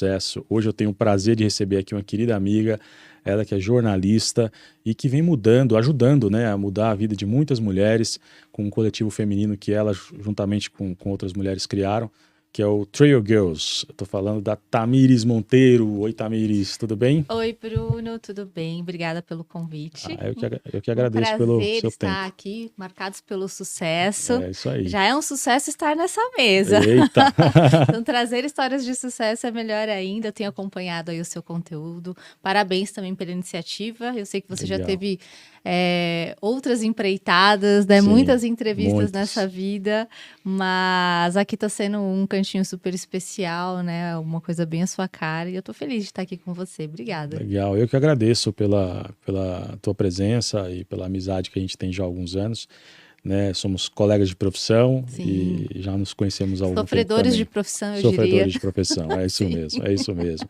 sucesso. Hoje eu tenho o prazer de receber aqui uma querida amiga, ela que é jornalista e que vem mudando, ajudando, né, a mudar a vida de muitas mulheres com um coletivo feminino que ela, juntamente com outras mulheres, criaram, que é o Trail Girls. Eu tô falando da Tamires Monteiro. Oi, Tamires, tudo bem? Oi, Bruno, tudo bem? Obrigada pelo convite. Eu que Um agradeço pelo prazer seu estar tempo. aqui, marcados pelo sucesso. É isso aí. Já é um sucesso estar nessa mesa. Eita! Então, trazer histórias de sucesso é melhor ainda. Eu tenho acompanhado aí o seu conteúdo. Parabéns também pela iniciativa. Eu sei que você já Legal. teve outras empreitadas, né? Sim, Muitas entrevistas nessa muitos. vida, mas aqui está sendo um cantinho super especial, né? Uma coisa bem à sua cara. E eu tô feliz de estar aqui com você. Obrigada. Legal. Eu que agradeço pela tua presença e pela amizade que a gente tem já há alguns anos, né? Somos colegas de profissão Sim. e já nos conhecemos há algum tempo Sofredores de também. profissão, eu diria. Sofredores de profissão, é isso Sim. mesmo, é isso mesmo.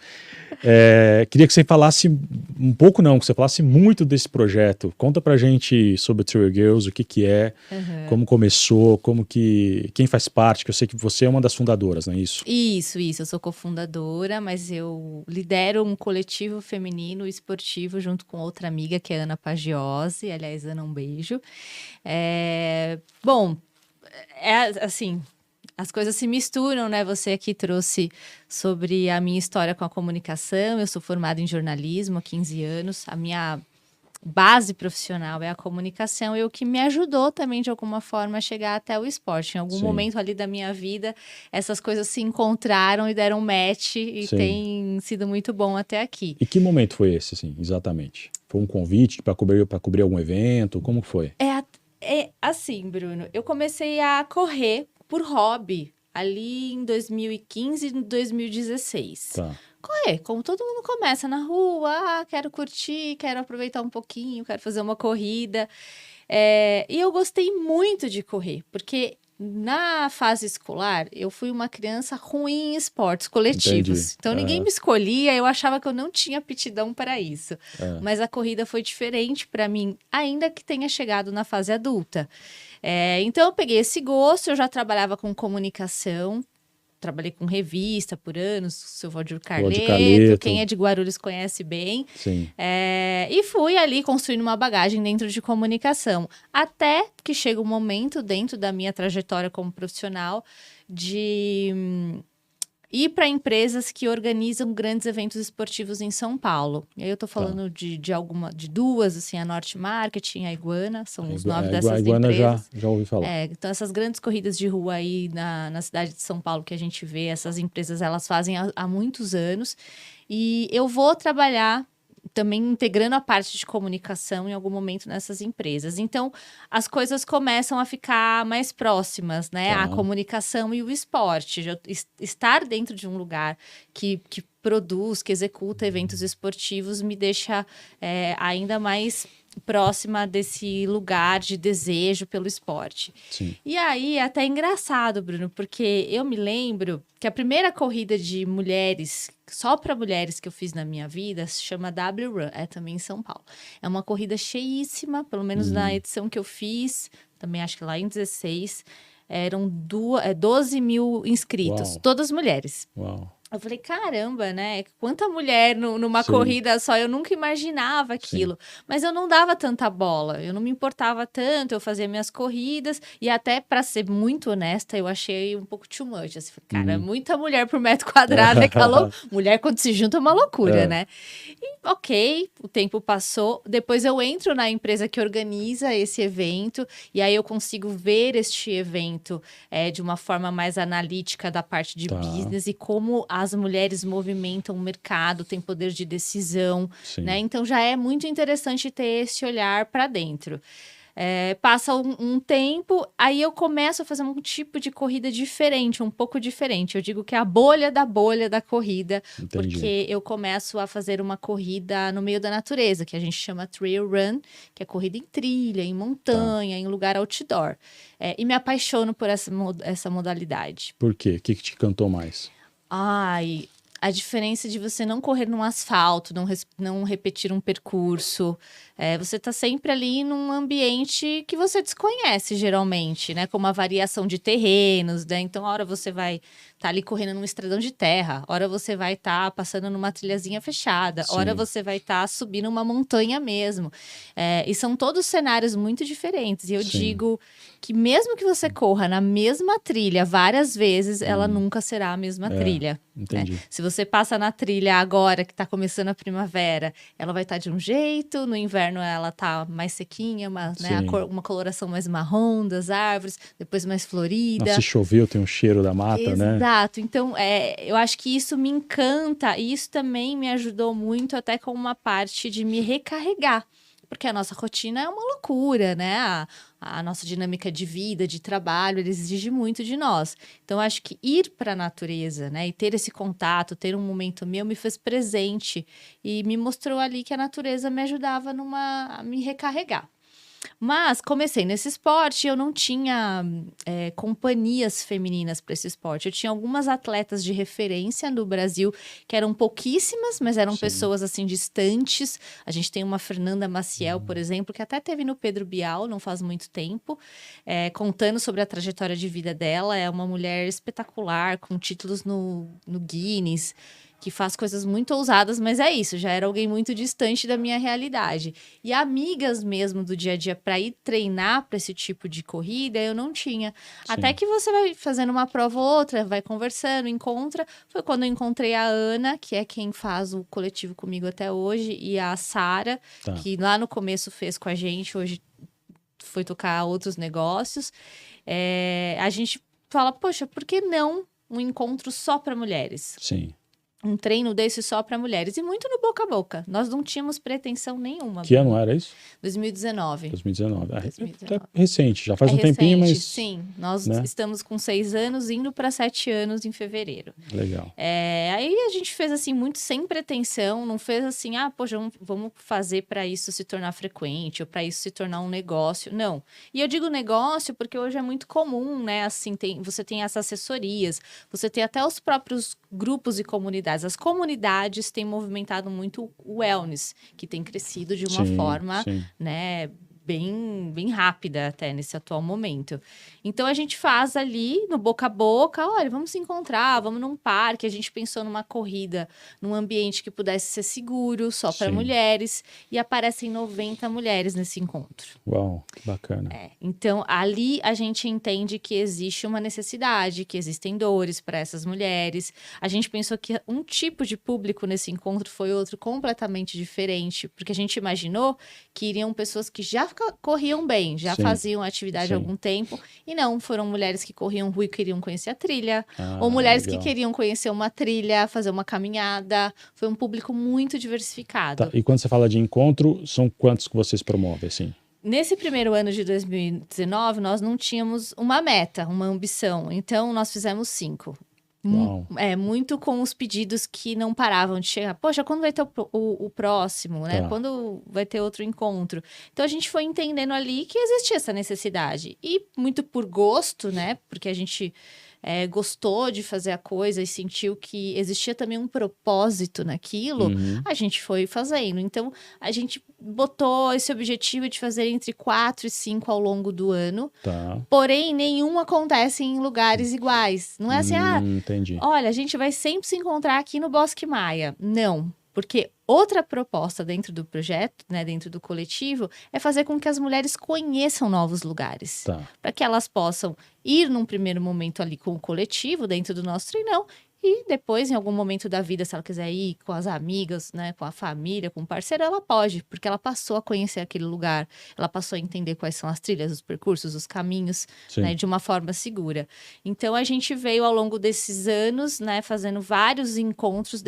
Queria que você falasse um pouco, não, que você falasse muito desse projeto. Conta pra gente sobre o Trail Girls, o que que é, Aham. como começou, quem faz parte, que eu sei que você é uma das fundadoras, não é isso? Isso. Eu sou cofundadora, mas eu lidero um coletivo feminino esportivo junto com outra amiga, que é Ana Pagiose. Aliás, Ana, um beijo. Bom, assim, as coisas se misturam, né? Você aqui trouxe sobre a minha história com a comunicação. Eu sou formada em jornalismo há 15 anos. A minha base profissional é a comunicação e o que me ajudou também, de alguma forma, a chegar até o esporte. Em algum Sim, momento ali da minha vida, essas coisas se encontraram e deram match e sim. tem sido muito bom até aqui. E que momento foi esse, assim, exatamente? Foi um convite para cobrir algum evento? Como que foi? É assim, Bruno, eu comecei a correr por hobby ali em 2015 e 2016. Tá, Correr, como todo mundo começa na rua, quero curtir, quero aproveitar um pouquinho, quero fazer uma corrida. E eu gostei muito de correr, porque na fase escolar eu fui uma criança ruim em esportes entendi. coletivos. Então ninguém Aham, me escolhia, eu achava que eu não tinha aptidão para isso. é, Mas a corrida foi diferente para mim, ainda que tenha chegado na fase adulta. Então eu peguei esse gosto, eu já trabalhava com comunicação. Trabalhei com revista por anos, seu Valdir Valdir Carleto, quem Carleto, é de Guarulhos conhece bem. sim, E fui ali construindo uma bagagem dentro de comunicação. Até que chega um momento, dentro da minha trajetória como profissional, de ir para empresas que organizam grandes eventos esportivos em São Paulo. E aí eu tô tá. falando de duas, assim, a Norte Marketing, a Iguana, são os nomes A dessas Iguana empresas. já ouvi falar. Então, essas grandes corridas de rua aí na cidade de São Paulo que a gente vê, essas empresas, elas fazem há muitos anos. E eu vou trabalhar também integrando a parte de comunicação em algum momento nessas empresas. Então, as coisas começam a ficar mais próximas, né? A Tá, comunicação e o esporte. Estar dentro de um lugar que produz, que executa eventos esportivos, me deixa ainda mais próxima desse lugar de desejo pelo esporte. sim. E aí, é até engraçado, Bruno, porque eu me lembro que a primeira corrida de mulheres, só para mulheres que eu fiz na minha vida, se chama W Run, é também em São Paulo. É uma corrida cheíssima, pelo menos na Hum, edição que eu fiz, também acho que lá em 16, eram 12 mil inscritos, uau, todas mulheres. uau. Eu falei, caramba, né? Quanta mulher numa Sim, corrida só, eu nunca imaginava sim. aquilo. Mas eu não dava tanta bola, eu não me importava tanto, eu fazia minhas corridas e até, para ser muito honesta, eu achei um pouco too much. Assim, falei, cara, Uhum. muita mulher por metro quadrado, mulher quando se junta é uma loucura, É, né? Ok, o tempo passou. Depois eu entro na empresa que organiza esse evento e aí eu consigo ver este evento de uma forma mais analítica da parte de tá, business e como as mulheres movimentam o mercado, têm poder de decisão, né? sim. Então já é muito interessante ter esse olhar para dentro. Passa um tempo, aí eu começo a fazer um tipo de corrida diferente, um pouco diferente. Eu digo que é a bolha da corrida, Entendi. porque eu começo a fazer uma corrida no meio da natureza, que a gente chama trail run, que é corrida em trilha, em Tá. montanha, em lugar outdoor. E me apaixono por essa modalidade. Por quê? O que que te cantou mais? Ai. a diferença de você não correr num asfalto, não repetir um percurso. Você está sempre ali num ambiente que você desconhece, geralmente, né? Como a variação de terrenos, né? Então, a hora você vai estar ali correndo num estradão de terra, a hora você vai estar passando numa trilhazinha fechada, a hora Sim. você vai estar subindo uma montanha mesmo. E são todos cenários muito diferentes. E eu Sim. digo que mesmo que você corra na mesma trilha várias vezes, ela nunca será a mesma trilha. Entendi. Se você passa na trilha agora, que está começando a primavera, ela vai estar de um jeito, no inverno ela tá mais sequinha, né, uma coloração mais marrom das árvores, depois mais florida. Nossa, se choveu, tem um cheiro da mata, né? Exato. Então, eu acho que isso me encanta e isso também me ajudou muito até com uma parte de me recarregar. Porque a nossa rotina é uma loucura, né? A nossa dinâmica de vida, de trabalho, ele exige muito de nós. Então, acho que ir para a natureza, né? E ter esse contato, ter um momento meu, me fez presente. E me mostrou ali que a natureza me ajudava a me recarregar. Mas comecei nesse esporte e eu não tinha companhias femininas para esse esporte. Eu tinha algumas atletas de referência no Brasil, que eram pouquíssimas, mas eram pessoas assim distantes. A gente tem uma Fernanda Maciel, por exemplo, que até teve no Pedro Bial, não faz muito tempo, contando sobre a trajetória de vida dela. É uma mulher espetacular, com títulos no Guinness, que faz coisas muito ousadas, mas é isso, já era alguém muito distante da minha realidade. E amigas mesmo do dia a dia para ir treinar para esse tipo de corrida, eu não tinha. Sim. Até que você vai fazendo uma prova ou outra, vai conversando, encontra. Foi quando eu encontrei a Ana, que é quem faz o coletivo comigo até hoje, e a Sara, que lá no começo fez com a gente, hoje foi tocar outros negócios. A gente fala, poxa, por que não um encontro só para mulheres? Sim. Um treino desse só para mulheres. E muito no boca a boca. Nós não tínhamos pretensão nenhuma. Que ano era isso? 2019. 2019. 2019. É recente, já faz um tempinho, mas... Sim, nós né? estamos com 6 anos, indo para 7 anos em fevereiro. Legal. Aí a gente fez assim, muito sem pretensão, não fez assim, poxa, vamos fazer para isso se tornar frequente, ou para isso se tornar um negócio. Não. E eu digo negócio porque hoje é muito comum, né? Assim, você tem essas assessorias, você tem até os próprios grupos e comunidades. As comunidades têm movimentado muito o wellness, que tem crescido de uma forma, né, bem rápida até nesse atual momento. Então, a gente faz ali no boca a boca, olha, vamos se encontrar, vamos num parque. A gente pensou numa corrida, num ambiente que pudesse ser seguro, só para mulheres, e aparecem 90 mulheres nesse encontro. Uau, que bacana. Então, ali a gente entende que existe uma necessidade, que existem dores para essas mulheres. A gente pensou que um tipo de público nesse encontro foi outro completamente diferente, porque a gente imaginou que iriam pessoas que já corriam bem, já faziam atividade há algum tempo, e não, foram mulheres que corriam rua e queriam conhecer a trilha, ou mulheres que queriam conhecer uma trilha, fazer uma caminhada. Foi um público muito diversificado. Tá. E quando você fala de encontro, são quantos que vocês promovem, assim? Nesse primeiro ano de 2019, nós não tínhamos uma meta, uma ambição. Então, nós fizemos 5. Muito com os pedidos que não paravam de chegar. Poxa, quando vai ter o próximo, né? Quando vai ter outro encontro? Então, a gente foi entendendo ali que existia essa necessidade. E muito por gosto, né? Porque a gente gostou de fazer a coisa e sentiu que existia também um propósito naquilo, a gente foi fazendo. Então, a gente botou esse objetivo de fazer entre 4 e 5 ao longo do ano. Porém, nenhum acontece em lugares iguais. Não é assim, entendi. Olha, a gente vai sempre se encontrar aqui no Bosque Maia. Não, porque outra proposta dentro do projeto, né, dentro do coletivo, é fazer com que as mulheres conheçam novos lugares. Para que elas possam ir num primeiro momento ali com o coletivo, dentro do nosso treinão, e depois, em algum momento da vida, se ela quiser ir com as amigas, né, com a família, com o parceiro, ela pode, porque ela passou a conhecer aquele lugar, ela passou a entender quais são as trilhas, os percursos, os caminhos, né, de uma forma segura. Então, a gente veio ao longo desses anos, né, fazendo vários encontros,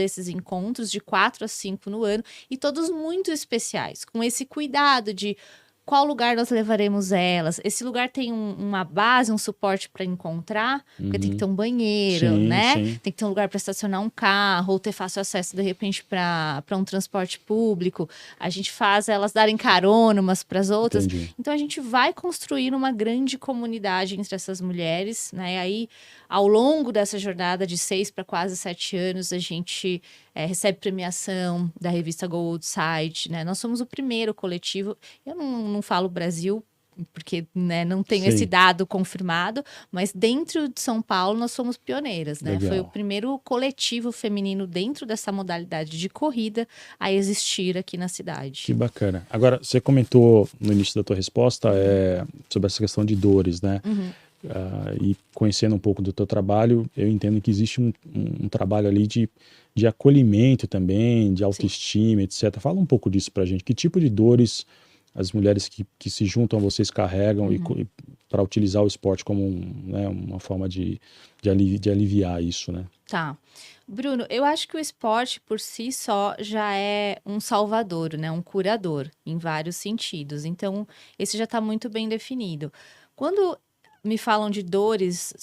de 4 a 5 no ano, e todos muito especiais, com esse cuidado de qual lugar nós levaremos elas? Esse lugar tem uma base, um suporte para encontrar, porque tem que ter um banheiro, Sim, né? sim. Tem que ter um lugar para estacionar um carro, ou ter fácil acesso, de repente, para um transporte público. A gente faz elas darem carona umas para as outras. Entendi. Então, a gente vai construir uma grande comunidade entre essas mulheres, né? E aí, ao longo dessa jornada de 6 para quase 7 anos, a gente recebe premiação da revista Gold Site, né? Nós somos o primeiro coletivo. Eu não falo Brasil, porque, né, não tenho esse dado confirmado, mas dentro de São Paulo nós somos pioneiras, né? Legal. Foi o primeiro coletivo feminino dentro dessa modalidade de corrida a existir aqui na cidade. Que bacana. Agora, você comentou no início da tua resposta sobre essa questão de dores, né? E conhecendo um pouco do teu trabalho, eu entendo que existe um trabalho ali de acolhimento também, de autoestima, etc. Fala um pouco disso pra gente. Que tipo de dores as mulheres que se juntam a vocês carregam para utilizar o esporte como uma forma de aliviar isso, né? Tá. Bruno, eu acho que o esporte por si só já é um salvador, né? Um curador, em vários sentidos. Então, esse já está muito bem definido. Quando me falam de dores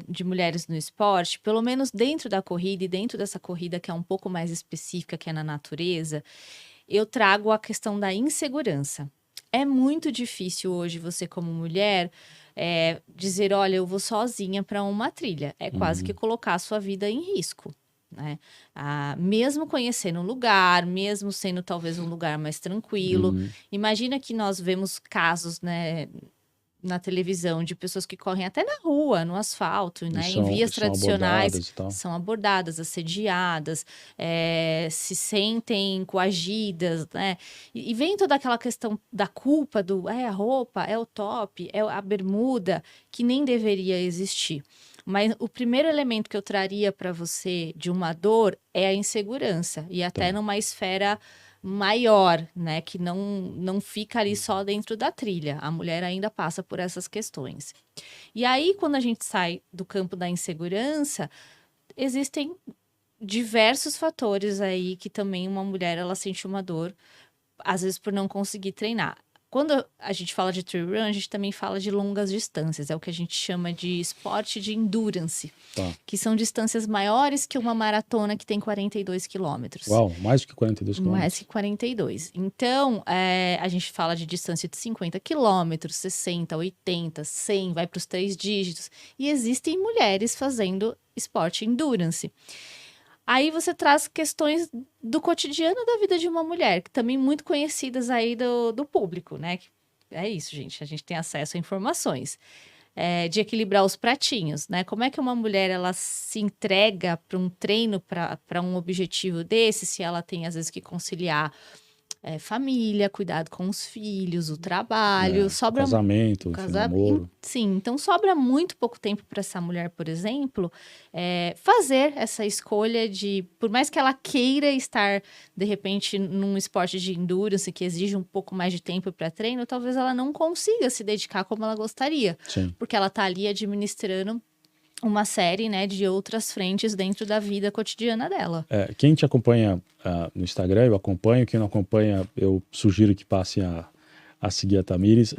de mulheres no esporte, pelo menos dentro da corrida e dentro dessa corrida que é um pouco mais específica, que é na natureza, eu trago a questão da insegurança. É muito difícil hoje você, como mulher, dizer, olha, eu vou sozinha para uma trilha. É quase que colocar a sua vida em risco, né? Mesmo conhecendo um lugar, mesmo sendo talvez um lugar mais tranquilo. Imagina que nós vemos casos, né, na televisão de pessoas que correm até na rua, no asfalto, né? Em vias tradicionais, são abordadas, assediadas, se sentem coagidas, né? E vem toda aquela questão da culpa do a roupa, é o top, é a bermuda, que nem deveria existir. Mas o primeiro elemento que eu traria para você de uma dor é a insegurança, e até numa esfera maior, né, que não fica ali só dentro da trilha. A mulher ainda passa por essas questões. E aí, quando a gente sai do campo da insegurança, existem diversos fatores aí que também uma mulher, ela sente uma dor, às vezes por não conseguir treinar. Quando a gente fala de trail run, a gente também fala de longas distâncias. É o que a gente chama de esporte de endurance. Que são distâncias maiores que uma maratona que tem 42 quilômetros. Uau, mais do que 42 quilômetros. Mais que 42. Então, a gente fala de distância de 50 quilômetros, 60, 80, 100, vai para os 3 dígitos. E existem mulheres fazendo esporte endurance. Aí você traz questões do cotidiano da vida de uma mulher, que também muito conhecidas aí do público, né? É isso, gente, a gente tem acesso a informações. De equilibrar os pratinhos, né? Como é que uma mulher, ela se entrega para um treino, para um objetivo desse, se ela tem, às vezes, que conciliar família, cuidado com os filhos, o trabalho, sobra casamento, namoro. Sim, então sobra muito pouco tempo para essa mulher, por exemplo, fazer essa escolha de, por mais que ela queira estar, de repente, num esporte de endurance que exige um pouco mais de tempo para treino, talvez ela não consiga se dedicar como ela gostaria, porque ela está ali administrando uma série, né, de outras frentes dentro da vida cotidiana dela. Quem te acompanha no Instagram, eu acompanho. Quem não acompanha, eu sugiro que passe a seguir a Tamires.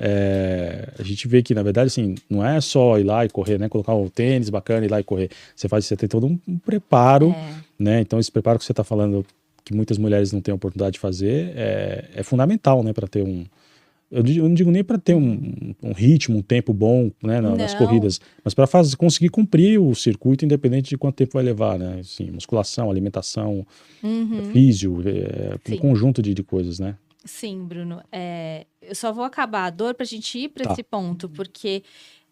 A gente vê que, na verdade, assim, não é só ir lá e correr, né? Colocar um tênis bacana e ir lá e correr. Você tem todo um preparo, né? Então, esse preparo que você está falando, que muitas mulheres não têm a oportunidade de fazer, é fundamental, né? Para ter eu não digo nem para ter um ritmo, um tempo bom, né, nas corridas, mas para conseguir cumprir o circuito, independente de quanto tempo vai levar, né? Assim, musculação, alimentação, físio, um conjunto de coisas, né? Sim, Bruno. Eu só vou acabar a dor para a gente ir para esse ponto, porque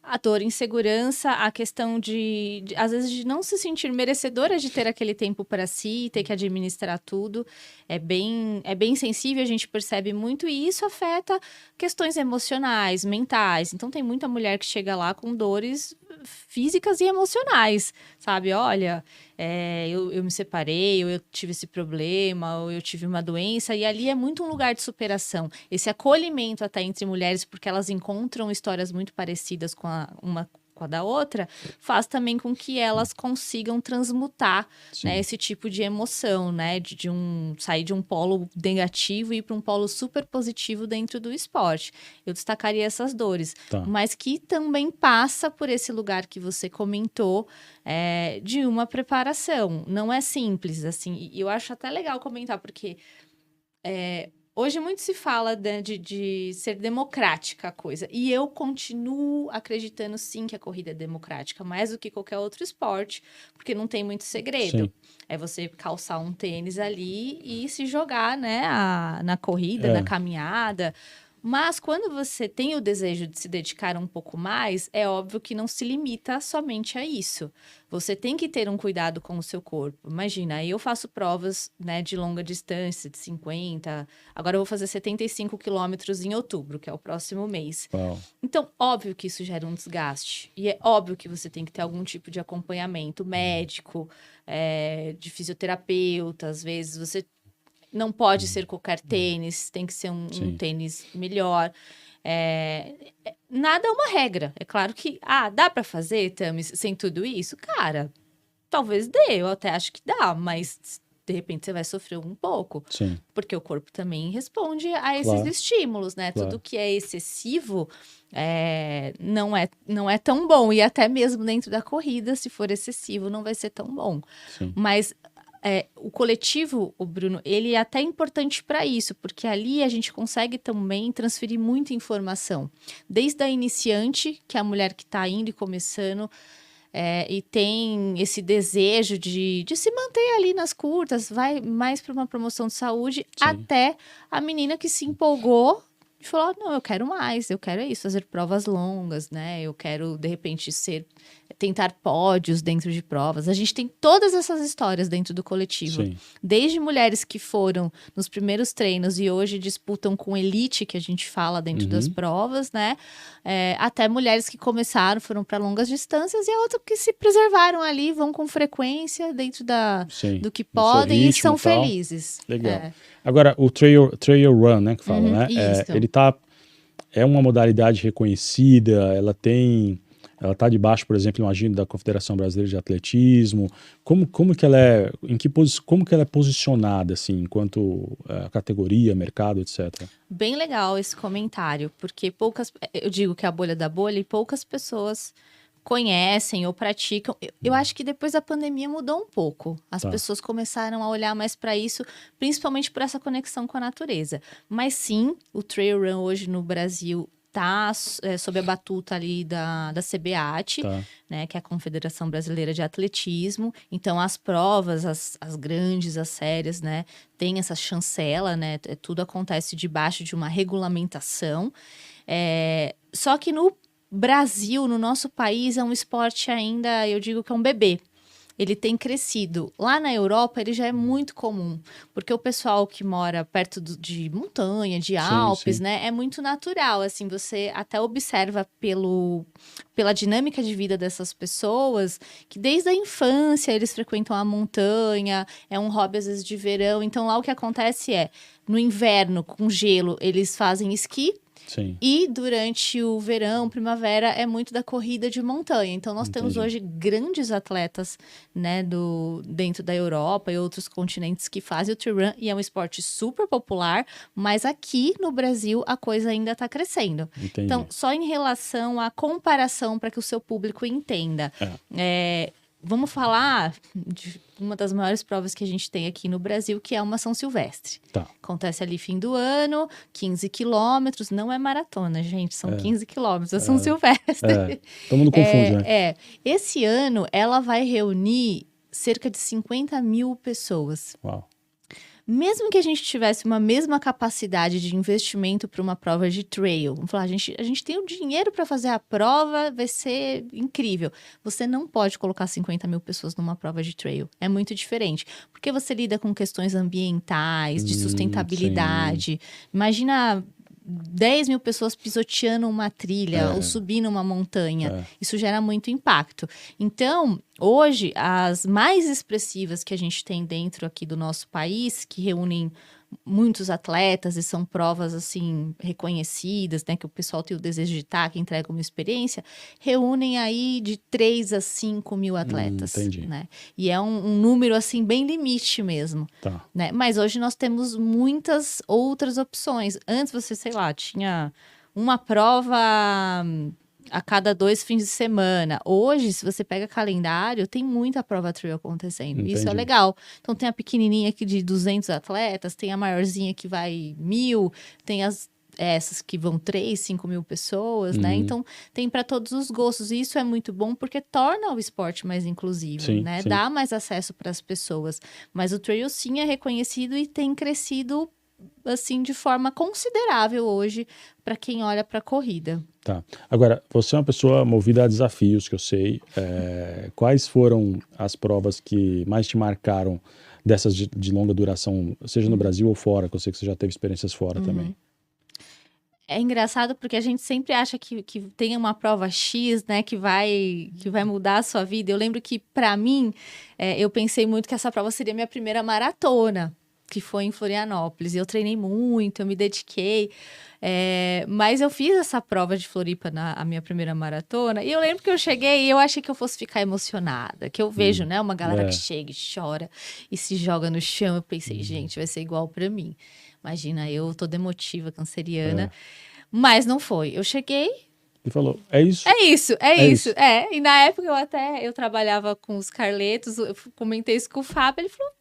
a dor, insegurança, a questão de, às vezes, de não se sentir merecedora de ter aquele tempo para si, ter que administrar tudo, é bem sensível, a gente percebe muito, e isso afeta questões emocionais, mentais. Então, tem muita mulher que chega lá com dores físicas e emocionais, sabe? Olha, eu me separei, ou eu tive esse problema, ou eu tive uma doença, e ali é muito um lugar de superação. Esse acolhimento até entre mulheres, porque elas encontram histórias muito parecidas com com a da outra, faz também com que elas consigam transmutar, né, esse tipo de emoção, né, sair de um polo negativo e ir para um polo super positivo dentro do esporte. Eu destacaria essas dores, mas que também passa por esse lugar que você comentou, de uma preparação. Não é simples, assim, e eu acho até legal comentar, porque hoje muito se fala de ser democrática a coisa. E eu continuo acreditando, sim, que a corrida é democrática, mais do que qualquer outro esporte, porque não tem muito segredo. Sim. É você calçar um tênis ali e se jogar, né, na corrida, na caminhada. Mas quando você tem o desejo de se dedicar um pouco mais, é óbvio que não se limita somente a isso. Você tem que ter um cuidado com o seu corpo. Imagina, eu faço provas, né, de longa distância, de 50. Agora eu vou fazer 75 quilômetros em outubro, que é o próximo mês. Uau. Então, óbvio que isso gera um desgaste. E é óbvio que você tem que ter algum tipo de acompanhamento médico, de fisioterapeuta. Às vezes você não pode ser qualquer tênis, tem que ser um tênis melhor. Nada é uma regra. É claro que, dá para fazer, Thames, sem tudo isso? Cara, talvez dê, eu até acho que dá, mas de repente você vai sofrer um pouco. Sim. Porque o corpo também responde a esses estímulos, né? Claro. Tudo que é excessivo não é tão bom. E até mesmo dentro da corrida, se for excessivo, não vai ser tão bom. Sim. Mas o coletivo, o Bruno, ele é até importante para isso, porque ali a gente consegue também transferir muita informação. Desde a iniciante, que é a mulher que está indo e começando, e tem esse desejo de se manter ali nas curtas, vai mais para uma promoção de saúde, até a menina que se empolgou e falou, não, eu quero mais, eu quero isso, fazer provas longas, né? Eu quero, de repente, tentar pódios dentro de provas. A gente tem todas essas histórias dentro do coletivo. Sim. Desde mulheres que foram nos primeiros treinos e hoje disputam com elite, que a gente fala dentro das provas, né? Até mulheres que começaram, foram para longas distâncias e outras que se preservaram ali, vão com frequência dentro do que podem e são felizes. Legal. Agora, o trail run, né, que fala, né? É uma modalidade reconhecida, ela está debaixo, por exemplo, imagino, da Confederação Brasileira de Atletismo. Como que ela é, como que ela é posicionada, assim, enquanto categoria, mercado, etc? Bem legal esse comentário, porque eu digo que é a bolha da bolha e poucas pessoas conhecem ou praticam. Eu acho que depois da pandemia mudou um pouco. As pessoas começaram a olhar mais para isso, principalmente por essa conexão com a natureza. Mas sim, o trail run hoje no Brasil está sob a batuta ali da CBAT, né, que é a Confederação Brasileira de Atletismo. Então, as provas, as grandes, as sérias, né, tem essa chancela, né, tudo acontece debaixo de uma regulamentação. Só que no Brasil, no nosso país, é um esporte ainda, eu digo que é um bebê. Ele tem crescido. Lá na Europa, ele já é muito comum, porque o pessoal que mora perto de montanha, de Alpes, né, é muito natural, assim, você até observa pela dinâmica de vida dessas pessoas, que desde a infância eles frequentam a montanha, é um hobby às vezes de verão, então lá o que acontece no inverno, com gelo, eles fazem esqui. Sim. E durante o verão, primavera, é muito da corrida de montanha. Então, nós temos hoje grandes atletas, né, dentro da Europa e outros continentes que fazem o trail run. E é um esporte super popular, mas aqui no Brasil a coisa ainda está crescendo. Entendi. Então, só em relação à comparação para que o seu público entenda. Vamos falar de uma das maiores provas que a gente tem aqui no Brasil, que é uma São Silvestre. Acontece ali fim do ano, 15 quilômetros, não é maratona, gente, são 15 quilômetros, é São Silvestre. Todo mundo confunde, né? Esse ano, ela vai reunir cerca de 50 mil pessoas. Uau. Mesmo que a gente tivesse uma mesma capacidade de investimento para uma prova de trail, vamos falar, a gente tem o dinheiro para fazer a prova, vai ser incrível. Você não pode colocar 50 mil pessoas numa prova de trail. É muito diferente. Porque você lida com questões ambientais, de sustentabilidade. Imagina 10 mil pessoas pisoteando uma trilha ou subindo uma montanha. Isso gera muito impacto. Então, Hoje, as mais expressivas que a gente tem dentro aqui do nosso país, que reúnem muitos atletas e são provas, assim, reconhecidas, né, que o pessoal tem o desejo de estar, que entregam uma experiência, reúnem aí de 3 a 5 mil atletas, entendi. né? E é um número, assim, bem limite mesmo, Tá. né? Mas hoje nós temos muitas outras opções. Antes você, sei lá, tinha uma prova a cada 2 fins de semana. Hoje, se você pega calendário, tem muita prova trail acontecendo. Isso é Entendi. legal. Então, tem a pequenininha aqui de 200 atletas, tem a maiorzinha que vai 1.000, tem essas que vão 3, 5 mil pessoas, né? Então, tem para todos os gostos. E isso é muito bom porque torna o esporte mais inclusivo, Sim, né? sim. Dá mais acesso para as pessoas. Mas o trail, sim, é reconhecido e tem crescido, assim, de forma considerável hoje para quem olha para a corrida. Tá. Agora, você é uma pessoa movida a desafios, que eu sei. Quais foram as provas que mais te marcaram dessas de longa duração, seja no Brasil ou fora, que eu sei que você já teve experiências fora também? É engraçado porque a gente sempre acha que tem uma prova X, né, que vai mudar a sua vida. Eu lembro que, para mim, eu pensei muito que essa prova seria minha primeira maratona, que foi em Florianópolis. Eu treinei muito, eu me dediquei. Mas eu fiz essa prova de Floripa a minha primeira maratona, e eu lembro que eu cheguei e eu achei que eu fosse ficar emocionada, que eu vejo, né, uma galera que chega e chora e se joga no chão. Eu pensei, gente, vai ser igual pra mim. Imagina, eu toda emotiva, canceriana, mas não foi. Eu cheguei... E falou, é isso? É isso. isso. E na época eu trabalhava com os Carletos, eu comentei isso com o Fábio, ele falou,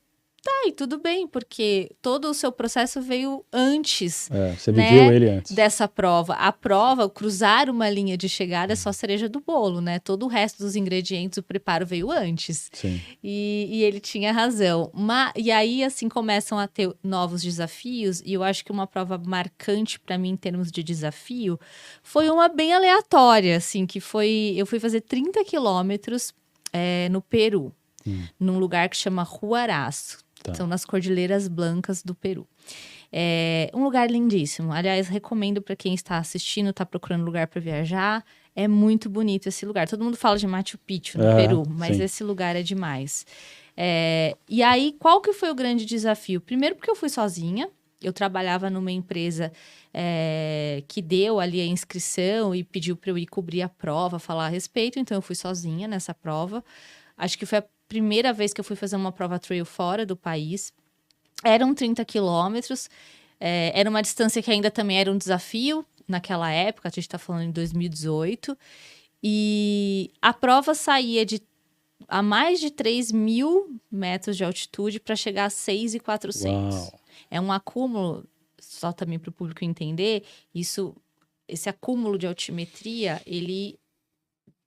tá, e tudo bem, porque todo o seu processo veio antes, Você né, viveu ele antes. dessa prova. A prova, cruzar uma linha de chegada é só a cereja do bolo, né? Todo o resto dos ingredientes, o preparo veio antes. Sim. E ele tinha razão. E aí, assim, começam a ter novos desafios, e eu acho que uma prova marcante para mim em termos de desafio foi uma bem aleatória, assim, que foi... Eu fui fazer 30 quilômetros no Peru, num lugar que chama Huaraz. Tá. São nas Cordilheiras Blancas do Peru. É um lugar lindíssimo. Aliás, recomendo para quem está assistindo, está procurando lugar para viajar. É muito bonito esse lugar. Todo mundo fala de Machu Picchu no Peru, mas sim. esse lugar é demais. E aí, qual que foi o grande desafio? Primeiro porque eu fui sozinha. Eu trabalhava numa empresa que deu ali a inscrição e pediu para eu ir cobrir a prova, falar a respeito. Então, eu fui sozinha nessa prova. Acho que foi a primeira vez que eu fui fazer uma prova trail fora do país. Eram 30 quilômetros. Era uma distância que ainda também era um desafio naquela época. A gente está falando em 2018. E a prova saía a mais de 3.000 metros de altitude para chegar a 6.400. Uau. É um acúmulo, só também para o público entender, esse acúmulo de altimetria, ele...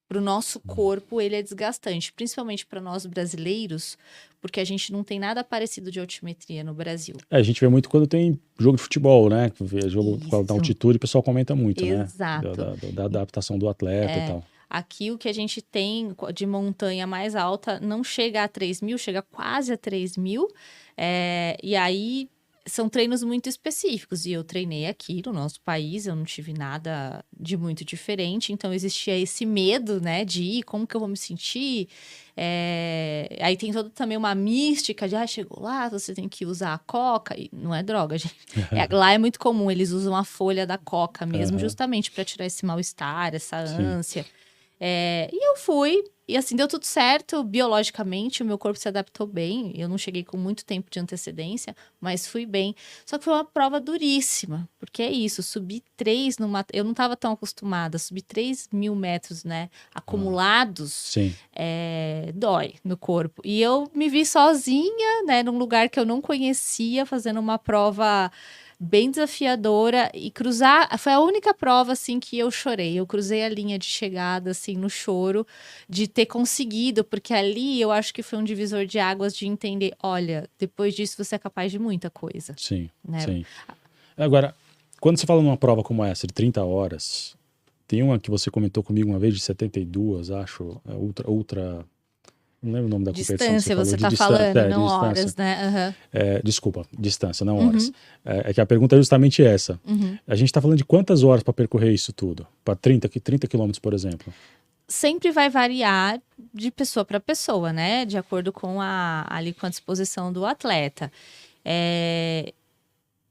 Para o nosso corpo, ele é desgastante, principalmente para nós brasileiros, porque a gente não tem nada parecido de altimetria no Brasil. A gente vê muito quando tem jogo de futebol, né? Jogo Isso. da altitude, o pessoal comenta muito, Exato. né? Da adaptação do atleta e tal. Aqui, o que a gente tem de montanha mais alta não chega a 3.000, chega quase a 3.000. E aí... São treinos muito específicos, e eu treinei aqui no nosso país, eu não tive nada de muito diferente, então existia esse medo, né, de ir, como que eu vou me sentir? Aí tem toda também uma mística de, chegou lá, você tem que usar a coca, e não é droga, gente. Lá é muito comum, eles usam a folha da coca mesmo, justamente para tirar esse mal-estar, essa ânsia. E eu fui, e assim, deu tudo certo, biologicamente, o meu corpo se adaptou bem, eu não cheguei com muito tempo de antecedência, mas fui bem. Só que foi uma prova duríssima, porque é isso, subir 3 eu não estava tão acostumada, subir 3.000 metros, né, acumulados, Sim. Dói no corpo. E eu me vi sozinha, né, num lugar que eu não conhecia, fazendo uma prova bem desafiadora, e foi a única prova, assim, que eu chorei. Eu cruzei a linha de chegada, assim, no choro, de ter conseguido, porque ali eu acho que foi um divisor de águas de entender, olha, depois disso você é capaz de muita coisa. Sim, né? sim. Agora, quando você fala numa prova como essa, de 30 horas, tem uma que você comentou comigo uma vez, de 72, acho, ultra... Não lembro o nome da competição. Distância, você está falando, não horas, né? Desculpa, distância, não horas. É que a pergunta é justamente essa. A gente está falando de quantas horas para percorrer isso tudo? Para 30 quilômetros, por exemplo? sempre vai variar de pessoa para pessoa, né? De acordo com ali com a disposição do atleta.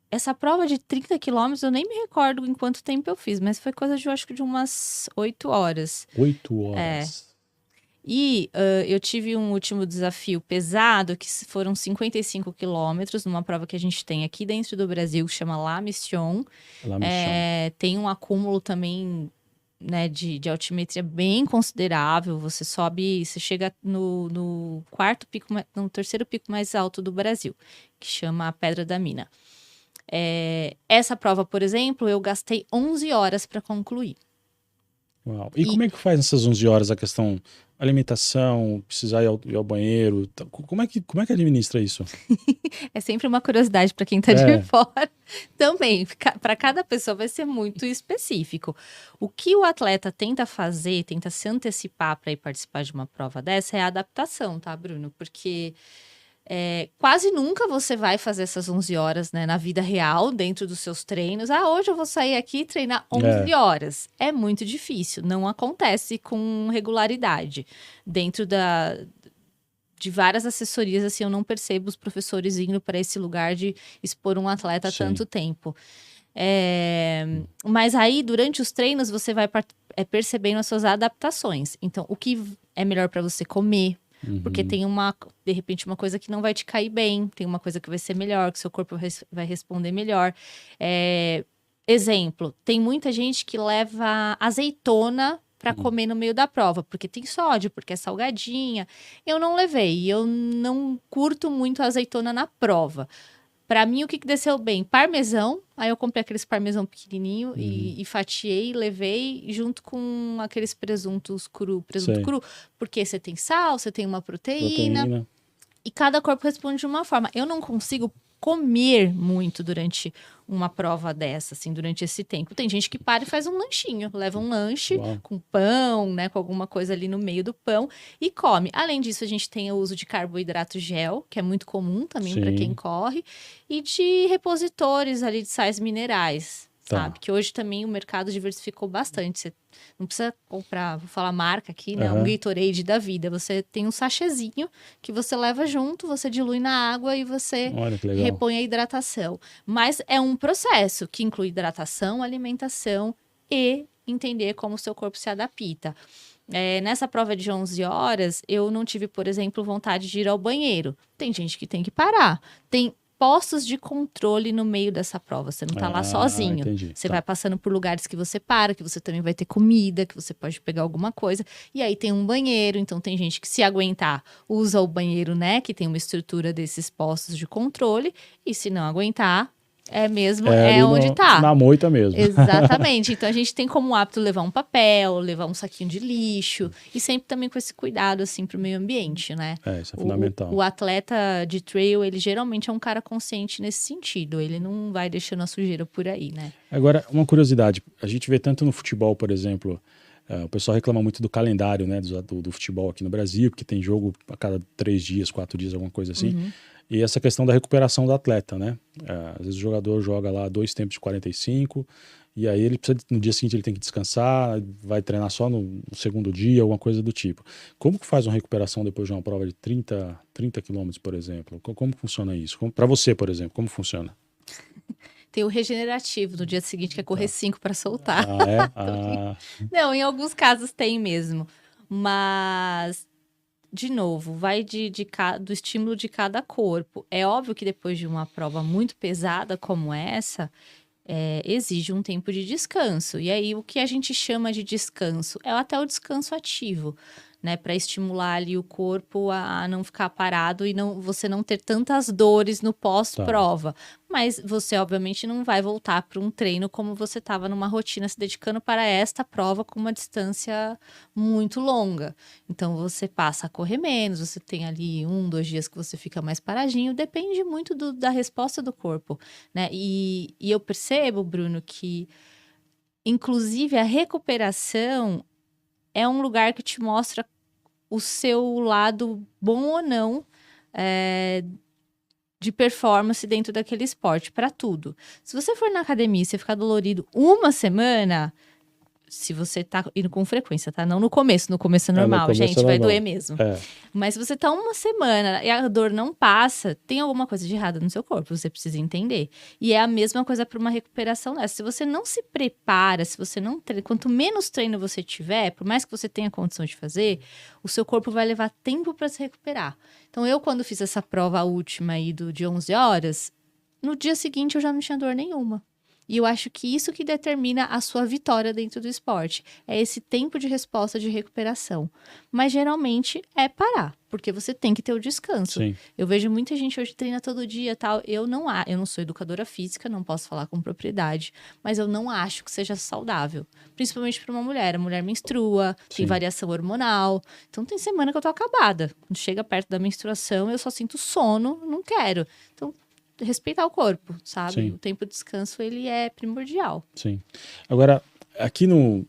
Essa prova de 30 quilômetros, eu nem me recordo em quanto tempo eu fiz, mas foi coisa de, eu acho que de umas 8 horas. 8 horas. E eu tive um último desafio pesado, que foram 55 quilômetros, numa prova que a gente tem aqui dentro do Brasil, que chama La Mission. Tem um acúmulo também, né, de altimetria bem considerável. Você sobe, você chega no terceiro pico mais alto do Brasil, que chama a Pedra da Mina. Essa prova, por exemplo, eu gastei 11 horas para concluir. Uau. E como é que faz nessas 11 horas a questão alimentação, precisar ir ao banheiro? Como é que administra isso? É sempre uma curiosidade para quem está de fora. Também, para cada pessoa vai ser muito específico. O que o atleta tenta fazer, tenta se antecipar para ir participar de uma prova dessa é a adaptação, tá, Bruno? Porque quase nunca você vai fazer essas 11 horas, né, na vida real, dentro dos seus treinos. Hoje eu vou sair aqui e treinar 11 horas. É muito difícil, não acontece com regularidade. Dentro de várias assessorias, assim, eu não percebo os professores indo para esse lugar de expor um atleta tanto tempo. Mas aí, durante os treinos, você vai percebendo as suas adaptações. Então, o que é melhor para você comer, porque tem de repente, uma coisa que não vai te cair bem, tem uma coisa que vai ser melhor, que seu corpo vai responder melhor. Exemplo, tem muita gente que leva azeitona para comer no meio da prova, porque tem sódio, porque é salgadinha. Eu não levei, eu não curto muito a azeitona na prova. Para mim, o que desceu bem? Parmesão. Aí eu comprei aqueles parmesão pequenininho e fatiei, levei junto com aqueles presunto cru, porque você tem sal, você tem uma proteína. E cada corpo responde de uma forma. Eu não consigo comer muito durante uma prova dessa, assim, durante esse tempo. Tem gente que para e faz um lanchinho, leva um lanche com pão, né, com alguma coisa ali no meio do pão e come. Além disso, a gente tem o uso de carboidrato gel, que é muito comum também para quem corre, e de repositores ali de sais minerais. Sabe? Que hoje também o mercado diversificou bastante. Você não precisa comprar, vou falar marca aqui, né? Um Gatorade da vida. Você tem um sachêzinho que você leva junto, você dilui na água e você repõe a hidratação. Mas é um processo que inclui hidratação, alimentação e entender como o seu corpo se adapta. Nessa prova de 11 horas, eu não tive, por exemplo, vontade de ir ao banheiro. Tem gente que tem que parar. Tem postos de controle no meio dessa prova. Você não tá lá sozinho. Entendi. Você vai passando por lugares que você para, que você também vai ter comida, que você pode pegar alguma coisa. E aí tem um banheiro, então tem gente que, se aguentar, usa o banheiro, né? Que tem uma estrutura desses postos de controle. E se não aguentar, onde tá. Na moita mesmo. Exatamente. Então, a gente tem como hábito levar um papel, levar um saquinho de lixo. E sempre também com esse cuidado, assim, pro meio ambiente, né? Isso é fundamental. O atleta de trail, ele geralmente é um cara consciente nesse sentido. Ele não vai deixando a sujeira por aí, né? Agora, uma curiosidade. A gente vê tanto no futebol, por exemplo... o pessoal reclama muito do calendário, né, do futebol aqui no Brasil, porque tem jogo a cada 3 dias, 4 dias, alguma coisa assim. E essa questão da recuperação do atleta, né? Às vezes o jogador joga lá 2 tempos de 45, e aí ele precisa, no dia seguinte ele tem que descansar, vai treinar só no segundo dia, alguma coisa do tipo. Como que faz uma recuperação depois de uma prova de 30 quilômetros, por exemplo? Como funciona isso? Para você, por exemplo, como funciona? Tem o regenerativo, no dia seguinte, que é correr 5 para soltar. Não, em alguns casos tem mesmo. Mas, de novo, vai do estímulo de cada corpo. É óbvio que depois de uma prova muito pesada como essa, exige um tempo de descanso. E aí, o que a gente chama de descanso? É até o descanso ativo, né? Para estimular ali o corpo a não ficar parado e você não ter tantas dores no pós-prova. Mas você, obviamente, não vai voltar para um treino como você estava numa rotina se dedicando para esta prova com uma distância muito longa. Então, você passa a correr menos, você tem ali 1, 2 dias que você fica mais paradinho. Depende muito da resposta do corpo, né? E eu percebo, Bruno, que, inclusive, a recuperação é um lugar que te mostra o seu lado bom ou não de performance dentro daquele esporte, para tudo. Se você for na academia e você ficar dolorido uma semana, se você tá indo com frequência, tá? Não no começo é normal, no começo gente, é vai normal. doer mesmo. É, Mas se você tá uma semana e a dor não passa, tem alguma coisa de errado no seu corpo, você precisa entender. E é a mesma coisa para uma recuperação dessa. Se você não se prepara, se você não treina, quanto menos treino você tiver, por mais que você tenha condição de fazer, o seu corpo vai levar tempo para se recuperar. Então, eu quando fiz essa prova última aí de 11 horas, no dia seguinte eu já não tinha dor nenhuma. E eu acho que isso que determina a sua vitória dentro do esporte. É esse tempo de resposta de recuperação. Mas geralmente é parar, porque você tem que ter o descanso. sim, Eu vejo muita gente hoje treina todo dia tal. Eu não sou educadora física, não posso falar com propriedade, mas eu não acho que seja saudável. Principalmente para uma mulher. A mulher menstrua, tem Sim. variação hormonal. Então tem semana que eu tô acabada. Quando chega perto da menstruação, eu só sinto sono, não quero. Então, respeitar o corpo, sabe? Sim. O tempo de descanso, ele é primordial. sim. Agora, aqui no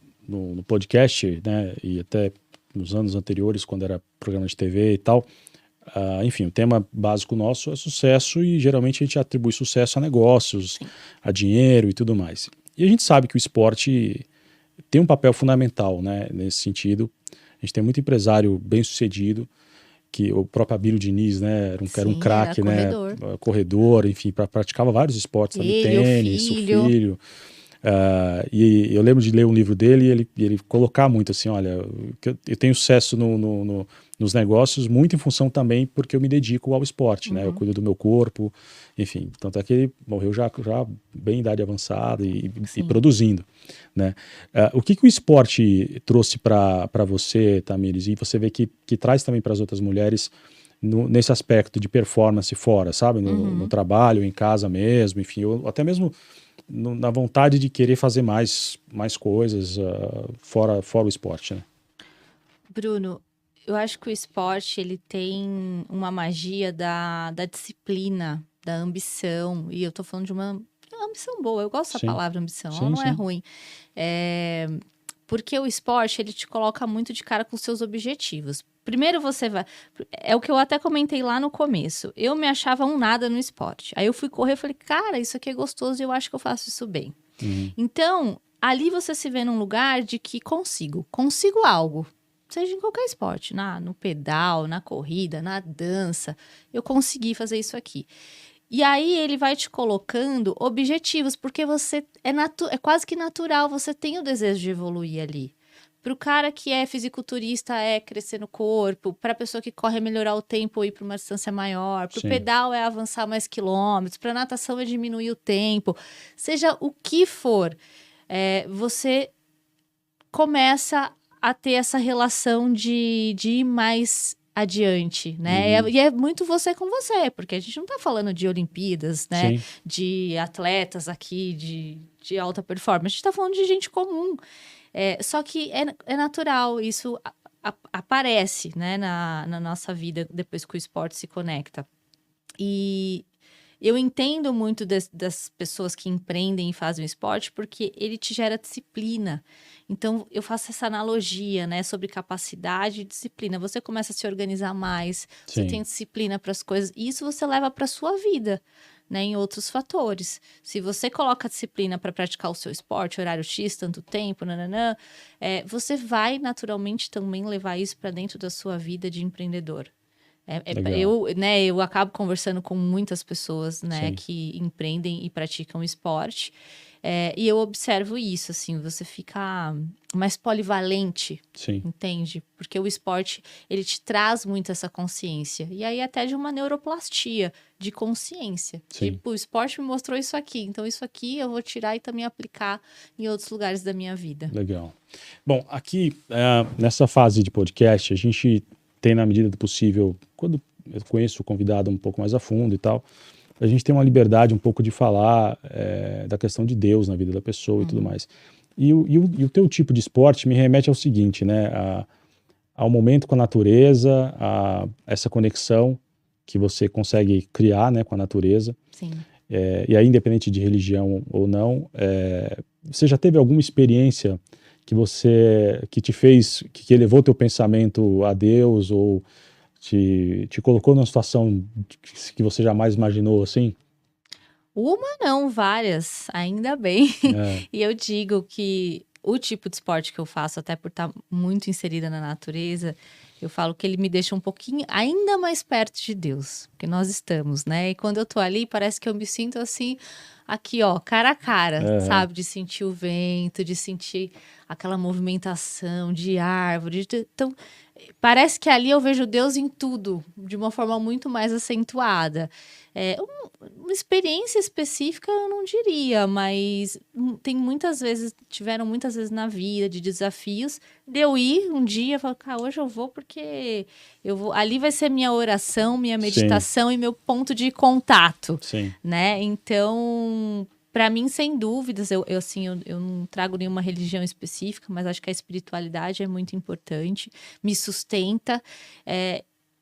podcast, né, e até nos anos anteriores, quando era programa de TV e tal, enfim, o tema básico nosso é sucesso e geralmente a gente atribui sucesso a negócios, a dinheiro e tudo mais. E a gente sabe que o esporte tem um papel fundamental, né, nesse sentido. A gente tem muito empresário bem-sucedido, que o próprio Abílio Diniz, né, era um Sim, craque, era né, corredor, enfim, praticava vários esportes ali, Ele, o tênis, o filho. filho. E eu lembro de ler um livro dele e ele colocar muito assim, olha, eu tenho sucesso nos negócios muito em função também porque eu me dedico ao esporte, né, eu cuido do meu corpo, enfim, tanto é que ele morreu já bem em idade avançada e produzindo, né. O que o esporte trouxe para você, Tamires, e você vê que traz também para as outras mulheres nesse aspecto de performance fora, sabe, no trabalho, em casa mesmo, enfim, ou até mesmo na vontade de querer fazer mais coisas fora o esporte, né? Bruno, eu acho que o esporte, ele tem uma magia da disciplina, da ambição. E eu tô falando de uma ambição boa. Eu gosto dessa Sim. palavra ambição, ela Sim, não é sim. ruim. Porque o esporte, ele te coloca muito de cara com os seus objetivos. Primeiro você vai... É o que eu até comentei lá no começo. Eu me achava um nada no esporte. Aí eu fui correr e falei, cara, isso aqui é gostoso e eu acho que eu faço isso bem. Então, ali você se vê num lugar de que consigo algo. Seja em qualquer esporte, no pedal, na corrida, na dança. Eu consegui fazer isso aqui. E aí ele vai te colocando objetivos, porque você é quase que natural, você tem o desejo de evoluir ali. Para o cara que é fisiculturista, é crescer no corpo. Para a pessoa que corre, é melhorar o tempo ou ir para uma distância maior. Para o Sim. pedal, é avançar mais quilômetros. Para a natação, é diminuir o tempo. Seja o que for, você começa a ter essa relação de ir mais adiante, né? E é muito você com você, porque a gente não tá falando de Olimpíadas, né? Sim. De atletas aqui, de alta performance. A gente tá falando de gente comum. Só que é natural, isso aparece, né, na nossa vida depois que o esporte se conecta. E eu entendo muito das pessoas que empreendem e fazem o esporte, porque ele te gera disciplina. Então, eu faço essa analogia, né, sobre capacidade e disciplina. Você começa a se organizar mais, você Sim. tem disciplina para as coisas, e isso você leva para a sua vida, né, em outros fatores. Se você coloca disciplina para praticar o seu esporte, horário X, tanto tempo, nananã, você vai naturalmente também levar isso para dentro da sua vida de empreendedor. Eu acabo conversando com muitas pessoas, né, Sim. que empreendem e praticam esporte, e eu observo isso, assim, você fica mais polivalente, Sim. entende? Porque o esporte, ele te traz muito essa consciência, e aí até de uma neuroplastia, de consciência. Sim. Tipo, o esporte me mostrou isso aqui, então isso aqui eu vou tirar e também aplicar em outros lugares da minha vida. Legal. Bom, aqui nessa fase de podcast, a gente tem, na medida do possível, quando eu conheço o convidado um pouco mais a fundo e tal, a gente tem uma liberdade um pouco de falar da questão de Deus na vida da pessoa e tudo mais. E o teu tipo de esporte me remete ao seguinte, né? Ao momento com a natureza, a essa conexão que você consegue criar, né, com a natureza. Sim. E aí, independente de religião ou não, você já teve alguma experiência que te fez, que elevou teu pensamento a Deus ou te colocou numa situação que você jamais imaginou, assim? Uma não, várias, ainda bem. E eu digo que o tipo de esporte que eu faço, até por estar muito inserida na natureza, eu falo que ele me deixa um pouquinho ainda mais perto de Deus, porque nós estamos, né? E quando eu tô ali, parece que eu me sinto assim, aqui, ó, cara a cara, Aham. sabe? De sentir o vento, de sentir aquela movimentação de árvore. Então, parece que ali eu vejo Deus em tudo, de uma forma muito mais acentuada. Uma experiência específica eu não diria, mas tem tiveram muitas vezes na vida de desafios de eu ir um dia e falar, cara, hoje eu vou porque eu vou, ali vai ser minha oração, minha Sim, meditação e meu ponto de contato, sim, né? Então, para mim, sem dúvidas, eu não trago nenhuma religião específica, mas acho que a espiritualidade é muito importante, me sustenta.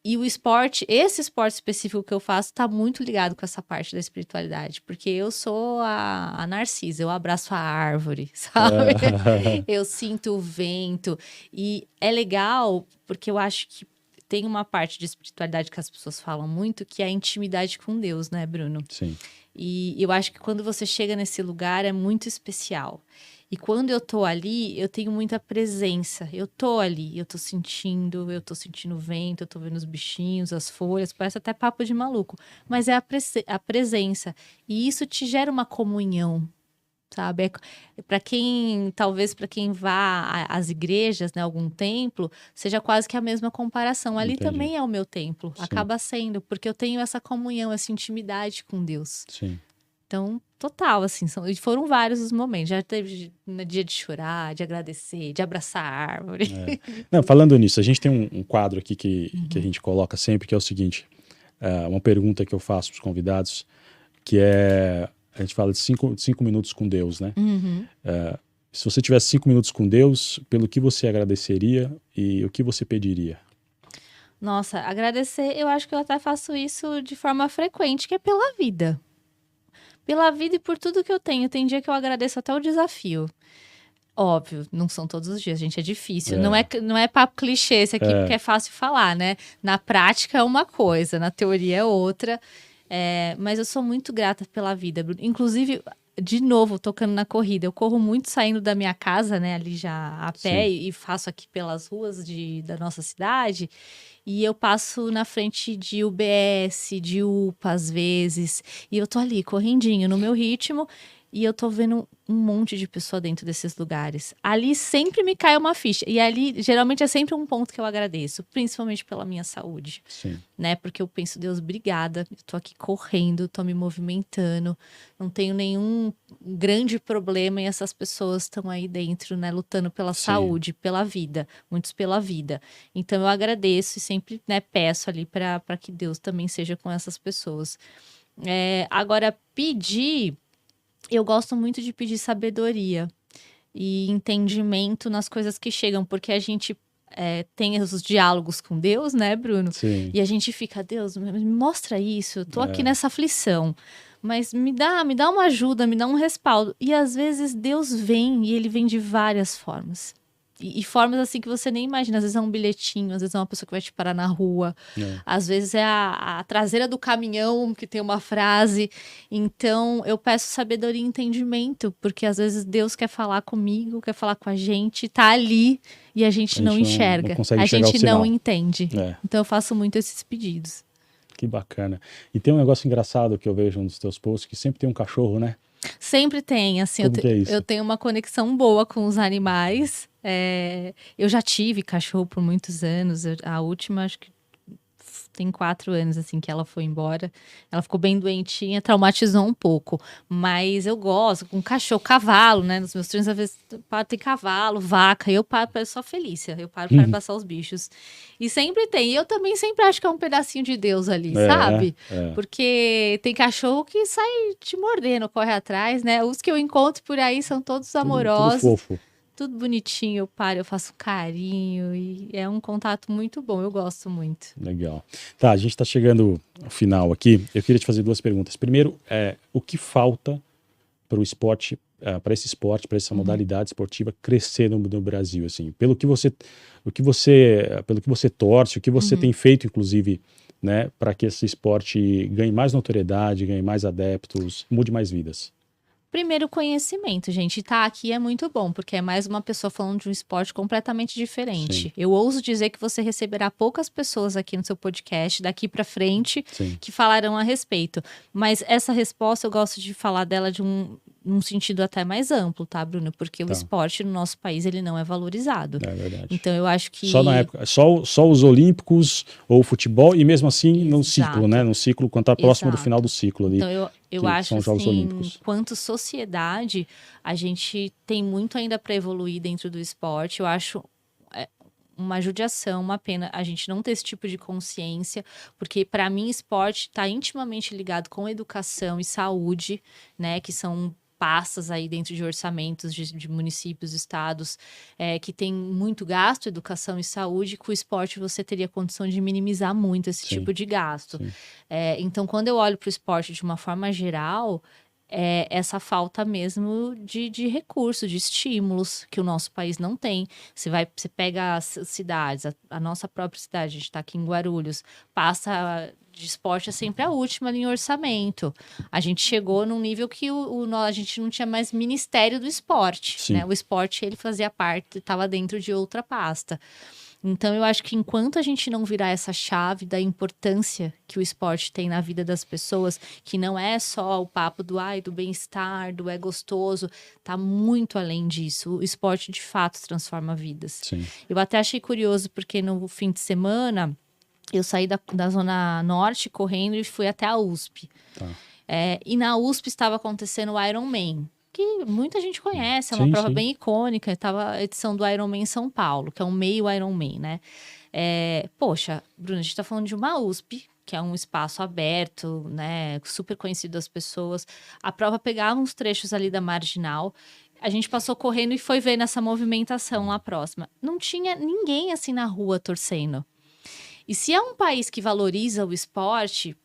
E o esporte, esse esporte específico que eu faço, está muito ligado com essa parte da espiritualidade, porque eu sou a Narcisa, eu abraço a árvore, sabe? Ah, Eu sinto o vento. E é legal, porque eu acho que tem uma parte de espiritualidade que as pessoas falam muito, que é a intimidade com Deus, né, Bruno? sim, E eu acho que quando você chega nesse lugar é muito especial. E quando eu tô ali, eu tenho muita presença. Eu tô ali, eu tô sentindo o vento, eu tô vendo os bichinhos, as folhas, parece até papo de maluco. Mas é a presença. E isso te gera uma comunhão, sabe? Para quem, talvez para quem vá às igrejas, né, algum templo, seja quase que a mesma comparação. Ali entendi. também é o meu templo, Sim, acaba sendo, porque eu tenho essa comunhão, essa intimidade com Deus. sim. Então, total, assim, e foram vários os momentos. Já teve no dia de chorar, de agradecer, de abraçar a árvore. É. Não, falando nisso, a gente tem um quadro aqui que a Uhum. gente coloca sempre, que é o seguinte: uma pergunta que eu faço para os convidados, que é, a gente fala de 5 minutos com Deus, né? Uhum. Se você tivesse 5 minutos com Deus, pelo que você agradeceria e o que você pediria? Nossa, agradecer, eu acho que eu até faço isso de forma frequente, que é pela vida. Pela vida e por tudo que eu tenho. Tem dia que eu agradeço até o desafio. Óbvio, não são todos os dias, gente, é difícil. É, Não é papo clichê esse aqui, porque é, é fácil falar, né? Na prática é uma coisa, na teoria é outra. Mas eu sou muito grata pela vida, Bruno. Inclusive, de novo, tocando na corrida. Eu corro muito saindo da minha casa, né? Ali já a pé, sim, e faço aqui pelas ruas da nossa cidade. E eu passo na frente de UBS, de UPA às vezes. E eu tô ali, correndinho, no meu ritmo. E eu tô vendo um monte de pessoa dentro desses lugares. Ali sempre me cai uma ficha. E ali, geralmente, é sempre um ponto que eu agradeço. Principalmente pela minha saúde, sim, né? Porque eu penso, Deus, obrigada. Eu tô aqui correndo, tô me movimentando. Não tenho nenhum grande problema. E essas pessoas estão aí dentro, né? Lutando pela sim, saúde, pela vida. Muitos pela vida. Então, eu agradeço e sempre, né, peço ali para que Deus também seja com essas pessoas. Agora, pedir... Eu gosto muito de pedir sabedoria e entendimento nas coisas que chegam, porque a gente tem os diálogos com Deus, né, Bruno? sim, E a gente fica, Deus, me mostra isso, eu tô aqui é, nessa aflição, mas me dá uma ajuda, me dá um respaldo. E às vezes Deus vem e ele vem de várias formas. E formas assim que você nem imagina. Às vezes é um bilhetinho, às vezes é uma pessoa que vai te parar na rua, é, às vezes é a traseira do caminhão que tem uma frase. Então, eu peço sabedoria e entendimento, porque às vezes Deus quer falar comigo, quer falar com a gente, tá ali e a a gente não gente não enxerga, consegue a enxergar o gente não sinal. entende. É, Então, eu faço muito esses pedidos. que bacana. E tem um negócio engraçado que eu vejo nos teus posts, que sempre tem um cachorro, né? Sempre tem, assim, Como que é eu isso? tenho uma conexão boa com os animais. Eu já tive cachorro por muitos anos, a última, acho que tem 4 anos, assim, que ela foi embora. Ela ficou bem doentinha, traumatizou um pouco. Mas eu gosto, com cachorro, cavalo, né? Nos meus treinos, às vezes, tem cavalo, vaca. E eu paro, eu sou a Felícia. Eu paro para passar os bichos. E sempre tem. E eu também sempre acho que é um pedacinho de Deus ali, É, sabe? é, Porque tem cachorro que sai te mordendo, corre atrás, né? Os que eu encontro por aí são todos tudo amorosos, fofo. tudo bonitinho. Eu paro, eu faço carinho. E é um contato muito bom. Eu gosto muito. Legal. Tá, a gente está chegando ao final aqui. Eu queria te fazer duas perguntas. Primeiro, o que falta para o esporte, para esse esporte, para essa Uhum. modalidade esportiva crescer no Brasil, assim, pelo que você torce, o que você tem Uhum. feito, inclusive, né, para que esse esporte ganhe mais notoriedade, ganhe mais adeptos, mude mais vidas. Primeiro, conhecimento, gente. Tá aqui é muito bom, porque é mais uma pessoa falando de um esporte completamente diferente. Sim. Eu ouso dizer que você receberá poucas pessoas aqui no seu podcast, daqui pra frente, Sim. que falarão a respeito. Mas essa resposta, eu gosto de falar dela num sentido até mais amplo, tá, Bruno? Porque o esporte no nosso país, ele não é valorizado. É verdade. Então, eu acho que... Só na época, só os olímpicos ou o futebol, e mesmo assim no ciclo, né? No ciclo, quando tá próximo do final do ciclo ali. Então, eu acho são os Jogos assim, Olímpicos. quanto sociedade, a gente tem muito ainda para evoluir dentro do esporte. Eu acho uma judiação, uma pena a gente não ter esse tipo de consciência, porque para mim esporte está intimamente ligado com educação e saúde, né, que são pastas aí dentro de orçamentos de municípios, estados, que tem muito gasto, educação e saúde. Com o esporte você teria condição de minimizar muito esse tipo de gasto. Então, quando eu olho para o esporte de uma forma geral, essa falta mesmo de recursos, de estímulos que o nosso país não tem. Você pega as cidades, a nossa própria cidade, a gente está aqui em Guarulhos, passa de esporte é sempre a última em orçamento. A gente chegou num nível que a gente não tinha mais Ministério do Esporte, né? O esporte, ele fazia parte, estava dentro de outra pasta. Então, eu acho que enquanto a gente não virar essa chave da importância que o esporte tem na vida das pessoas, que não é só o papo do bem-estar, do é gostoso, tá muito além disso. O esporte, de fato, transforma vidas. Sim. Eu até achei curioso, porque no fim de semana, eu saí da Zona Norte correndo e fui até a USP. E na USP estava acontecendo o Ironman, que muita gente conhece, é uma prova bem icônica. Estava a edição do Ironman São Paulo, que é um meio Ironman, né? Poxa, Bruna, a gente está falando de uma USP, que é um espaço aberto, né? Super conhecido das pessoas. A prova pegava uns trechos ali da Marginal. A gente passou correndo e foi vendo essa movimentação lá próxima. Não tinha ninguém assim na rua torcendo. E se é um país que valoriza o esporte,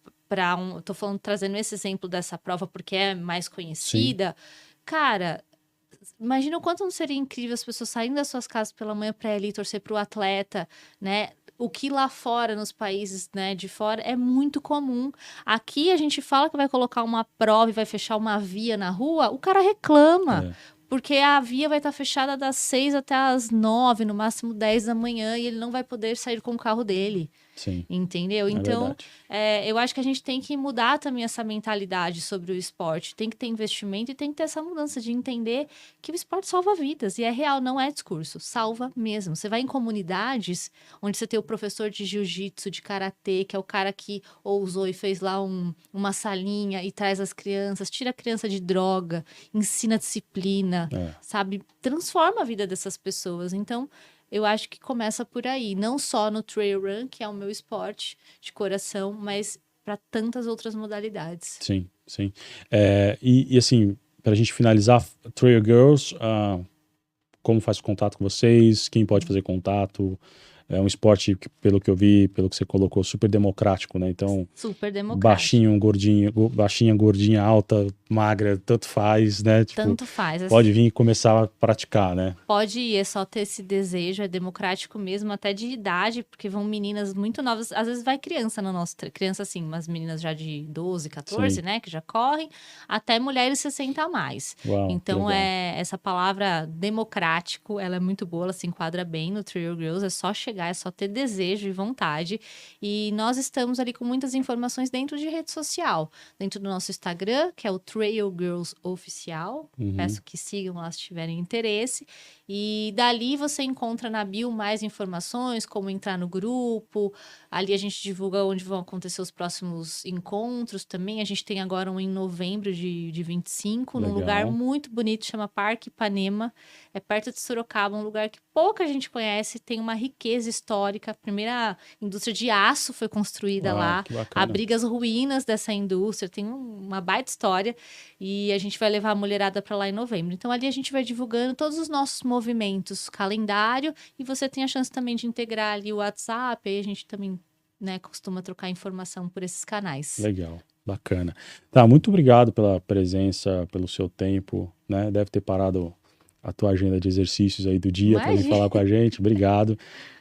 tô falando, trazendo esse exemplo dessa prova porque é mais conhecida, cara, imagina o quanto não seria incrível as pessoas saindo das suas casas pela manhã para ir ali torcer para o atleta, né? O que lá fora, nos países, né, de fora, é muito comum. Aqui a gente fala que vai colocar uma prova e vai fechar uma via na rua, o cara reclama. Porque a via vai estar fechada das 6 até as 9, no máximo 10 da manhã, e ele não vai poder sair com o carro dele. Sim. Entendeu? Então, eu acho que a gente tem que mudar também essa mentalidade sobre o esporte. Tem que ter investimento e tem que ter essa mudança de entender que o esporte salva vidas. E é real, não é discurso. Salva mesmo. Você vai em comunidades onde você tem o professor de jiu-jitsu, de karatê, que é o cara que ousou e fez lá uma salinha e traz as crianças, tira a criança de droga, ensina disciplina, sabe? Transforma a vida dessas pessoas. Então, eu acho que começa por aí, não só no trail run, que é o meu esporte de coração, mas para tantas outras modalidades. Sim, sim. E assim, para a gente finalizar, Trail Girls, como faz contato com vocês? Quem pode fazer contato? É um esporte que, pelo que eu vi, pelo que você colocou, super democrático, né? Então, super democrático. Baixinho, gordinho, baixinha, gordinha, alta, magra, tanto faz, né? Tipo, tanto faz. Pode vir e começar a praticar, né? Pode ir, é só ter esse desejo, é democrático mesmo, até de idade, porque vão meninas muito novas, às vezes vai criança no nosso, criança assim, umas meninas já de 12, 14, né, que já correm, até mulheres 60 a mais. Uau, então, essa palavra democrático, ela é muito boa, ela se enquadra bem no Trail Girls, é só chegar, é só ter desejo e vontade. E nós estamos ali com muitas informações dentro de rede social, dentro do nosso Instagram, que é o Trail Girls Oficial. Peço que sigam lá se tiverem interesse. E dali você encontra na bio mais informações, como entrar no grupo. Ali a gente divulga onde vão acontecer os próximos encontros também. A gente tem agora um em novembro de 25, num lugar muito bonito, chama Parque Ipanema. É perto de Sorocaba, um lugar que pouca gente conhece, tem uma riqueza histórica. A primeira indústria de aço foi construída lá. Abriga as ruínas dessa indústria, tem uma baita história. E a gente vai levar a mulherada para lá em novembro. Então, ali a gente vai divulgando todos os nossos movimentos, calendário, e você tem a chance também de integrar ali o WhatsApp, aí a gente também, né, costuma trocar informação por esses canais. Legal, bacana. Tá, muito obrigado pela presença, pelo seu tempo, né? Deve ter parado a tua agenda de exercícios aí do dia para vir falar com a gente. Obrigado.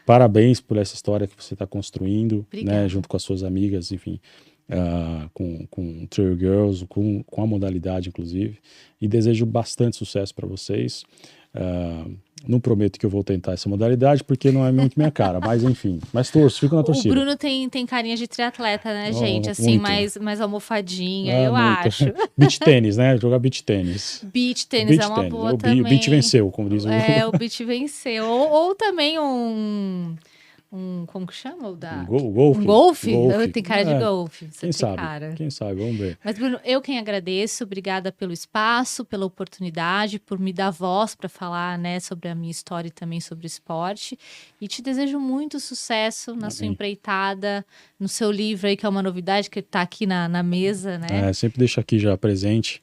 Parabéns por essa história que você está construindo, né, junto com as suas amigas, enfim. com Trail Girls, com a modalidade, inclusive. E desejo bastante sucesso para vocês. Não prometo que eu vou tentar essa modalidade, porque não é muito minha cara, mas enfim. Mas torço, fico na torcida. O Bruno tem carinha de triatleta, né, gente? Assim, mais almofadinha, eu muito. acho. Beach tênis, né? Jogar beach tênis. Beach tênis é uma boa também. O beach venceu, como diz o... o beach venceu. Ou também como que chama? Golfe. Um golfe? Tem cara de golfe. Quem sabe? Quem sabe? Vamos ver. Mas, Bruno, eu quem agradeço. Obrigada pelo espaço, pela oportunidade, por me dar voz para falar, né, sobre a minha história e também sobre esporte. E te desejo muito sucesso na sua empreitada, no seu livro aí, que é uma novidade, que está aqui na mesa, né? Sempre deixo aqui já presente.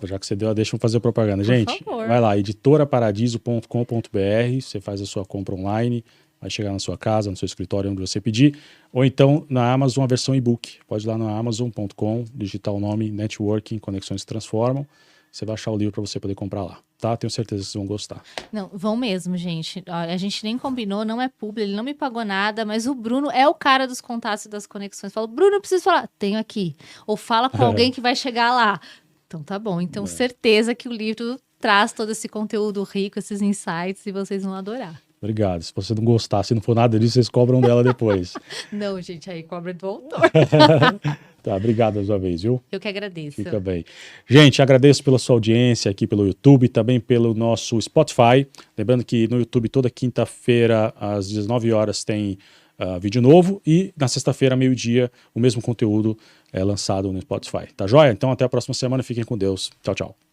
Já que você deu, deixa eu fazer propaganda. Gente, favor. Vai lá, editoraparadiso.com.br, você faz a sua compra online, vai chegar na sua casa, no seu escritório, onde você pedir, ou então na Amazon a versão e-book. Pode ir lá no amazon.com, digitar o nome Networking, Conexões que Transformam, você vai achar o livro para você poder comprar lá, tá? Tenho certeza que vocês vão gostar. Não, vão mesmo, gente. A gente nem combinou, não é publi, ele não me pagou nada, mas o Bruno é o cara dos contatos e das conexões. Fala, Bruno, eu preciso falar. Tenho aqui. Ou fala com alguém que vai chegar lá. Então tá bom. Então certeza que o livro traz todo esse conteúdo rico, esses insights, e vocês vão adorar. Obrigado. Se você não gostar, se não for nada disso, vocês cobram dela depois. Não, gente, aí cobra do autor. Tá, obrigado mais uma vez, viu? Eu que agradeço. Fica bem. Gente, agradeço pela sua audiência aqui pelo YouTube, também pelo nosso Spotify. Lembrando que no YouTube, toda quinta-feira, às 19 horas, tem vídeo novo. E na sexta-feira, meio-dia, o mesmo conteúdo é lançado no Spotify. Tá joia? Então, até a próxima semana. Fiquem com Deus. Tchau, tchau.